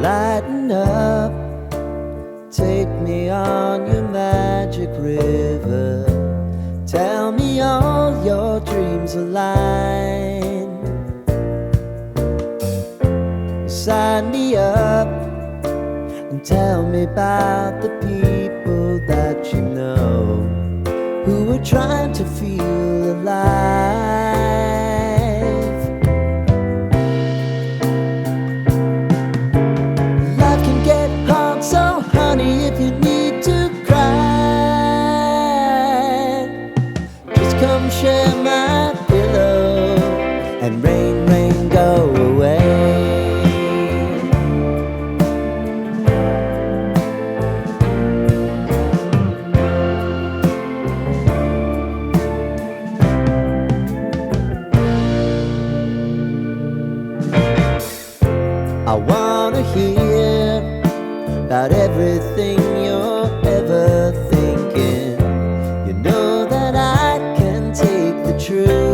Lighten up, take me on your magic river. Tell me all your dreams align. Sign me up and tell me about the people that you know who are trying to feel alive. Life can get hard, so honey, if you need to cry, just come share my pillow and rain, rain, go away. I wanna hear about everything you're ever thinking. You know that I can take the truth.